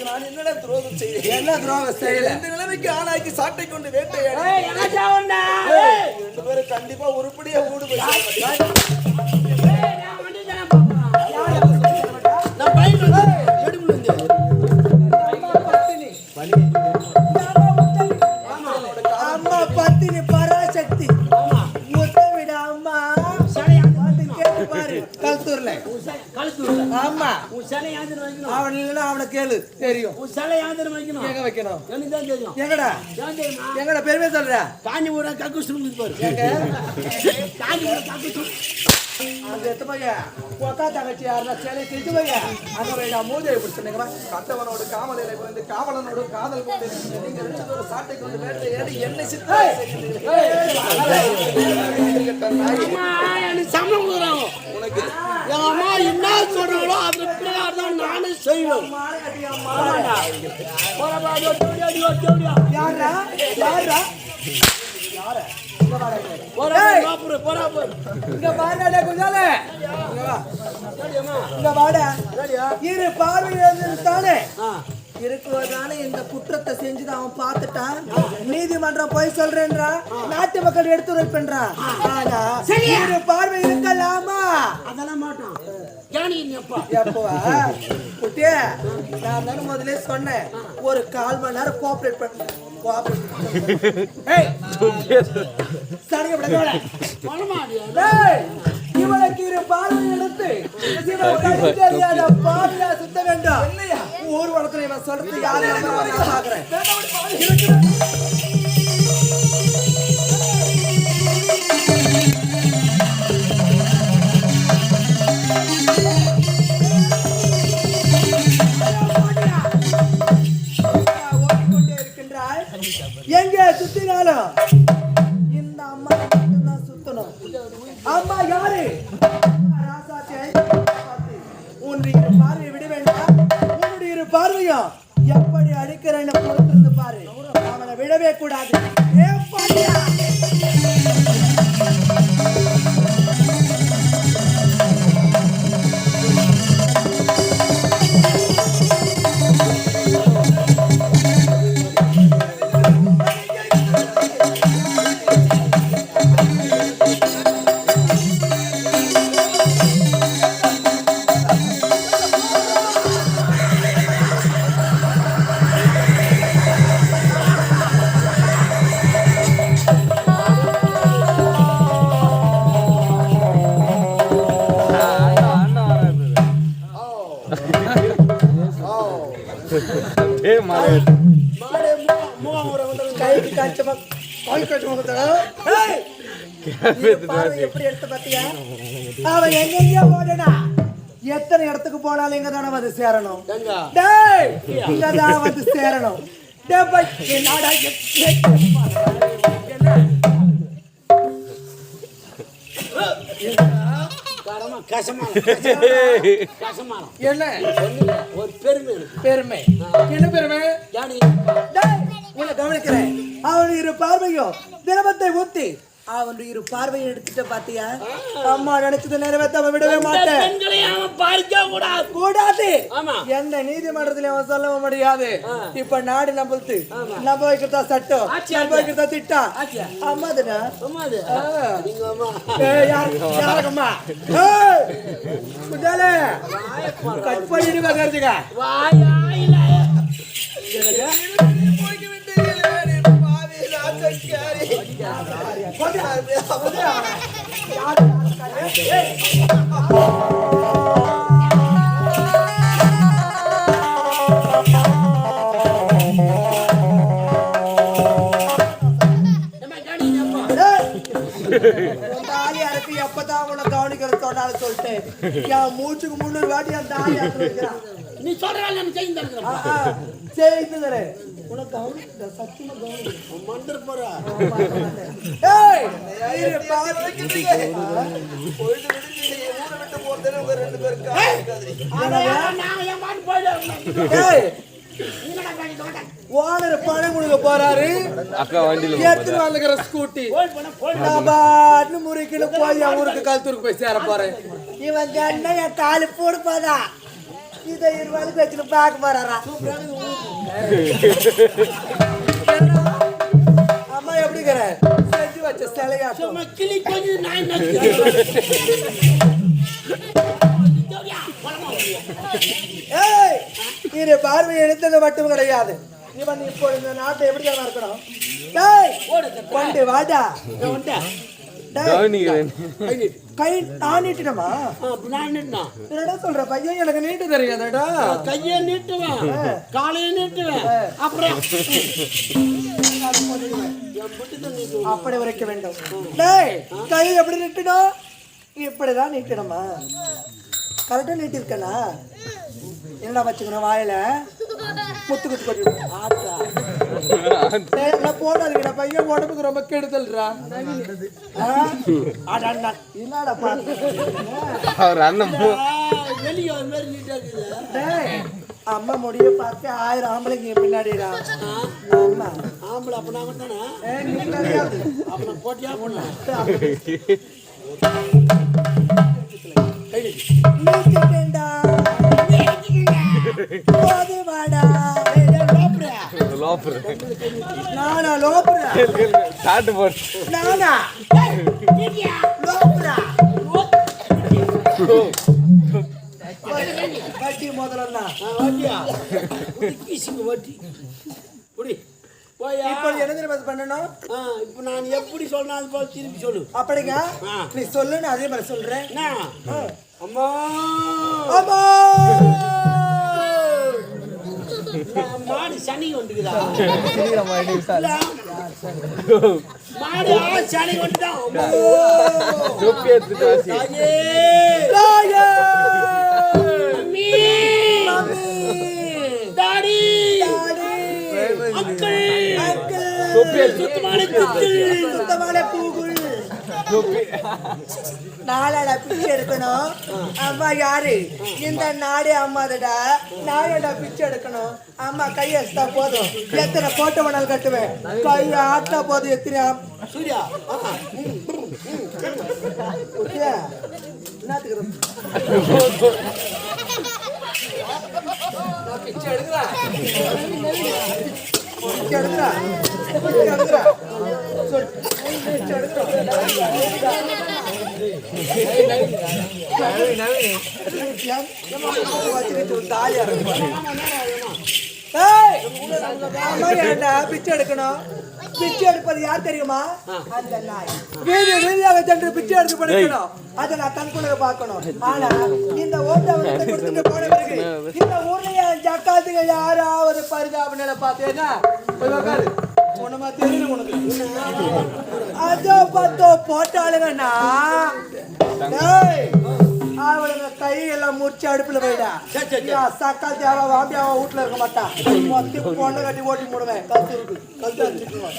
நான் என்னடா துரோகம் செய்தேன்? என்ன துரோகம் செய்யல? இந்த நிலைமைக்கு ஆளாக்கி சாட்டை கொண்டு வேட்டையாடி ரெண்டு பேரும் கண்டிப்பா உருப்படியா ஊடு போய் அம்மா பத்தினி பராசக்தி முத்தமிட அம்மா கல்தூர்ல ஆமா அவன் இல்லைன்னா அவனை கேளு தெரியும். எங்க வைக்கணும்? எங்கடா எங்கடா பெருமை சொல்ற? காஞ்சிபுரம் கக்கூஸ் பாரு. அந்த எத்த பையன் கொக்கா தங்கச்சி யாருன்னா சேலை கிட்டு பையன் அங்க போய் மூதையை பிடிச்சிருந்தீங்களா? கட்டவனோடு காமலையில பிறந்து காவலனோடு காதல் கொண்டு நீங்க ரெண்டு பேரும் சாட்டை கொண்டு வேட்டையாடி என்னை சம்பளம் கொடுக்குறாங்க உனக்கு. என் அம்மா என்ன சொல்றாங்களோ அது பிரகாரம் தான் நானும் செய்வேன். யாரா யாரா இங்க பாருடா குஞ்சால இங்க வாடா. இரு பார்வையில் தானே இருக்குவதால இந்த குற்றத்தை செஞ்சுதான் அவன் பார்த்துட்டான். நீதிமன்றம் போய் சொல்றேன்றா, நாட்டு மக்கள் எடுத்து வைப்பேன்றா. ஆனா இரு பார்வை இருக்கலாமா? அதெல்லாம் மாட்டான். எப்பவா குட்டியே நான் தானே முதல்ல சொன்னேன் ஒரு 1/4 மணி நேரம் கோஆபரேட் பண்ண. இவனுக்கு இரு பார்வை எடுத்து பாவியா சுத்த வேண்டாம். ஊர் வளத்துல இவன் சொல்றது யாரும் பாக்குறேன். எங்க சுத்தினாலும் இந்த அம்மா மட்டும்தான் சுத்தணும். அம்மா யாரு? உன்னுடைய பார்வையை விட வேண்டாம். உன்னுடைய பார்வையும் எப்படி அடிக்கிறேன்னு பொறுத்திருந்து பாரு. அவனை விடவே கூடாது. எத்தனை இடத்துக்கு போனாலும் இங்க தானே வந்து சேரணும். இங்கதான் வந்து சேரணும். என்ன ஒரு பெருமை பெருமை என்ன பெருமை உன்னை கவனிக்கிறேன். அவன் இரு பார்வையோ திரவத்தை ஊத்தி அவன் இரு பார்வையை எடுத்துட்டு பாத்தியா? அம்மா நினைச்சது நிறைவேற்ற விடவே மாட்டேன். கூடாது. எந்த நீதிமன்றத்திலே அவன் சொல்ல முடியாது. இப்ப நாடு நம்புது. நம்ப வைக்கிறதா சட்டம், நம்ப வைக்கிறதா திட்டம். அம்மா தானே யாருக்கம்மா குஜாலே கட் பண்ணிடுவா கருதுங்க. எப்பதான் உன்னை கவனிக்கிறது சொன்னாலும் சொல்லிட்டு என் மூச்சுக்கு 300 வாட்டி அந்த ஆளி இருக்கிறான். நீ சொல்ற செய்து உனக்கு கவனிக்க சத்தியமா கவனிக்க மந்திர போறா. ஓனர் பணம் கொடுக்க போறாரு. எத்தனை வந்துக்கிற ஸ்கூட்டி முறைக்கு போய் ஊருக்கு கல்தூருக்கு போய் சேர போறேன். இவன் என் காலு போடுப்பாதா இதை 20 ரூபாய்க்கு வச்சுட்டு பார்க்க போறாரா அம்மா எப்படிங்கிற செஞ்சு வச்ச சிலையாட்டம் கிளி கொஞ்சம் நான் ஏய் இது பார்வை எடுத்தது மட்டும் கிடையாது இவன் இப்போ இந்த நாட்டை எப்படி தான் இருக்கணும் டேய் கொண்டு வாடா கை நான் நீட்டினமா என்னடா சொல்ற பையன் எனக்கு நீட்டு தெரியாதடா கையை நீட்டுவேன் காலையை நீட்டுவேன் அப்புறம் அப்படி வரைக்க வேண்டும் டேய் கை எப்படி நீட்டணும் இப்படிதான் நீட்டணுமா கரெக்டா நீட்டி இருக்கனா என்னடா வச்சுக்கணும் வாயில முத்து குத்து கொட்டிடுவேன் போடாதீங்கடா பையன் உடம்புக்கு ரொம்ப கெடுதல்றா என்னடா பாத்து அம்மா முடிய பார்த்து 1000 ஆம்பளைங்க பின்னாடிடா ஆமா ஆம்பளை அப்ப நான் தானே நீ கிடையாது அப்ப போட்டியா போடல நீக்கிட்டேன்டா போது வாடா லோப்பர் நானா லோப்ரா ஸ்டார்ட் போட் நானா லோப்ரா வட்டி முதல்ல வட்டியா கீசிங்க வட்டி புடி போயா இப்போ என்ன தெரியுமா பண்ணணும் இப்போ நான் எப்படி சொன்னா அது போல திருப்பி சொல்லு அப்படிங்க நீ சொல்லுன்னு அதே மாதிரி சொல்றேன் அம்மா அம்மா மாடு சனி வந்துக்குதா மாடு சனி வந்துதான் டாடி சுத்தமான பூகுள் நாளடா பிச்சை எடுக்கணும் அம்மா யாரு இந்த நாடே அம்மாதடா நாளடா பிச்சை எடுக்கணும் அம்மா கையெழுத்தா போதும் எத்தனை கோட்டை மணல் கட்டுவேன் கைய ஆட்டா போதும் எத்தனை சூர்யா என்னத்துக்கு பிச்சை எடுக்கிறேன் பிச்சை எடுக்கணும் பிச்சை எடுப்பது யார் தெரியுமா அந்த நாய் வீதியாக சென்று பிச்சை எடுத்து படிக்கணும் அதை நான் கண்குள்ள பார்க்கணும் ஆனா இந்த ஓட்ட கொடுத்துட்டு போன பிறகு இந்த ஊர்ல ஜக்காத்துக்கு யாராவது பரிதாப நிலை பார்த்தேன்னா உனமா தெரியும் உனக்கு அதோ பத்தோ போட்டாளுங்கண்ணா அவளுங்க கையெல்லாம் முடிச்சு அடுப்புல போயிடா சக்கா தேவை வாம்பியாவா வீட்டுல இருக்க மாட்டான் மொத்தம் பொண்ணை கட்டி ஓட்டி போடுவேன் கழுத்து அடிச்சுக்குவேன்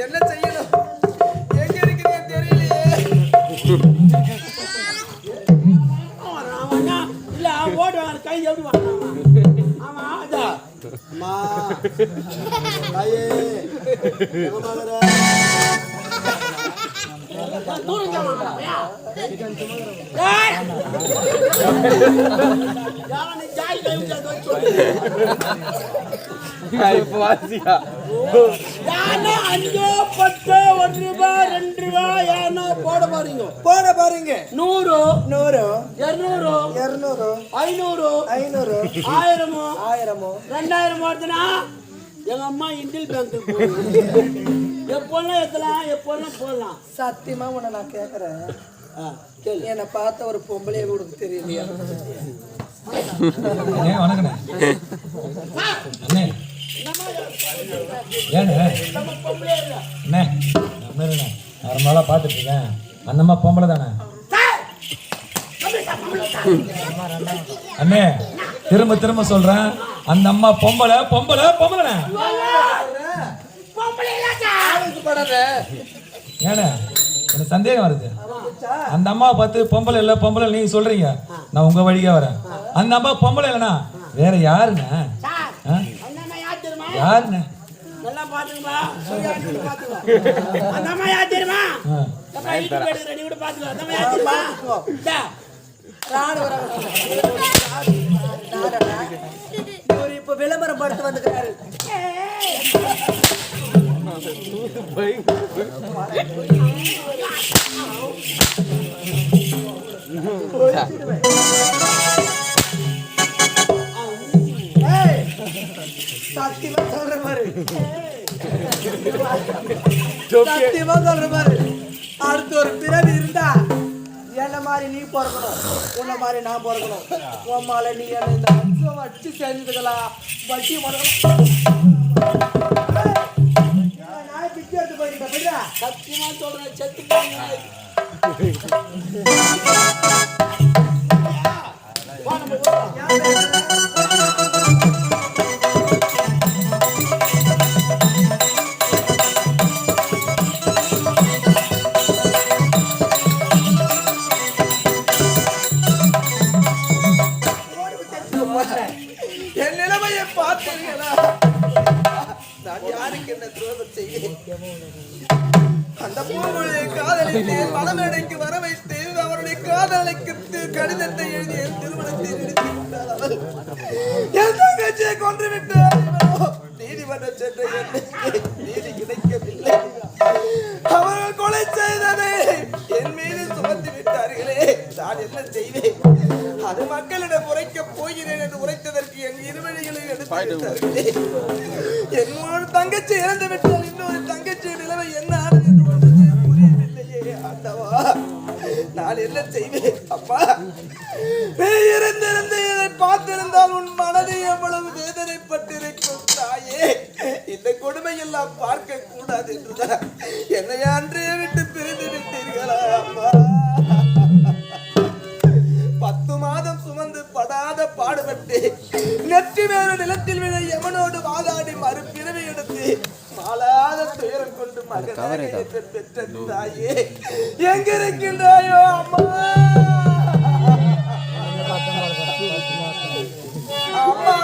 என்ன செய்யணும் எங்க இருக்கிறீங்க தெரியலையே இல்ல ஓடுவாங்க கை எப்படி ஆமா அதா அம்மா தாயே தூரம் ஜாமா யானை ஜாய் கை யானை 5 10 1 ரூபாய் 2 ரூபாய் யானை போட பாருங்க 100 200 500 1000 2000 வருதுன்னா எங்க அம்மா இந்தியன் பேங்க் எப்போல்லாம் ஏத்தலாம் எப்போல்லாம் போடலாம் சத்தியமா உன்னை நான் கேக்குறேன் என்னை பார்த்த ஒரு பொம்பளைய கூட தெரியலையா வணக்கண்ணே அண்ணே ஏண்ணே அண்ணே ரொம்ப நாளாக பார்த்துட்டு இருக்கேன் அந்தம்மா பொம்பளை தானே அண்ணே திரும்ப சொல்றேன் அந்த அம்மா பொம்பளை ஏண்ணே எனக்கு சந்தேகம் வருது அந்த அம்மா பார்த்து பொம்பளை இல்லை நீங்க சொல்றீங்க நான் உங்க வழியா வரேன் அந்த அம்மா பொம்பளை இல்லைனா வேற யாருங்க யாருங்க எல்லாம் பாத்துக்கப்பா பாத்துக்கோ அந்த அம்மா யார் தெரியுமா நீ கூட பாத்துக்கோ அந்த அம்மா யார் தெரியுமா இப்ப விளம்பரம் படுத்து வந்துக்கிறாரு சத்தியமா சொல்ற மாதிரி சத்தியமா சொல்ற மாதிரி அடுத்த ஒரு பிறவி இருந்தா என்ன மாதிரி நீ பிறக்கணும் உன்ன மாதிரி நான் பிறக்கணும் உன் மேல நீ என்ன இந்த அச்சம் வச்சு செஞ்சுக்கலாம் வட்டி நான் பிச்சை எடுத்து போயிட்டேன் சத்தியமா சொல்றேன் செத்து என் நிலைமையை பார்த்தீர்களா? நான் யாருக்கு என்ன துரோகம் செய்தேன்? அந்த பூங்குழலியை காதலித்தேன், மணமேடைக்கு வர வைத்தேன், அவருடைய காதலுக்கு கடிதத்தை எழுதி என் திருமணத்தை நிறுத்தி விட்டாள் அவள். என் தங்கச்சியை கொன்று விட்டாள். நீதிமன்றம் சென்ற நீதி கிடைக்கவில்லை. அவர்கள் கொலை செய்ததை என் மீது சுமத்தி விட்டார்களே, நான் என்ன செய்வேன்? அது மக்களிடம் உரைக்க போகிறேன் என்று உரைத்ததற்கு என் இருவழிகளை எடுத்து என்னோட தங்கச்சி இறந்து விட்டால் இன்னொரு தங்கச்சி நிலைமை என்ன ஆனது என்று புரியவில்லையே ஆண்டவா. நான் என்ன செய்வேன் அப்பா? இருந்திருந்து இதை பார்த்திருந்தால் உன் மனதை எவ்வளவு வேதனைப்பட்டிருக்கும் தாயே. இந்த கொடுமை எல்லாம் பார்க்க கூடாது என்றுதான் என்னை அன்றே விட்டு பிரிந்து விட்டீர்களா அப்பா? 10 மாதம் சுமந்து படாத பாடுபட்டு நெற்றி வேறு நிலத்தில் விழ எவனோடு வாதாடி மறுபிறவை எடுத்து மாளாத துயரம் கொண்டு மகனாக பெற்ற தாயே எங்கிருக்கின்றாயோ அம்மா? அம்மா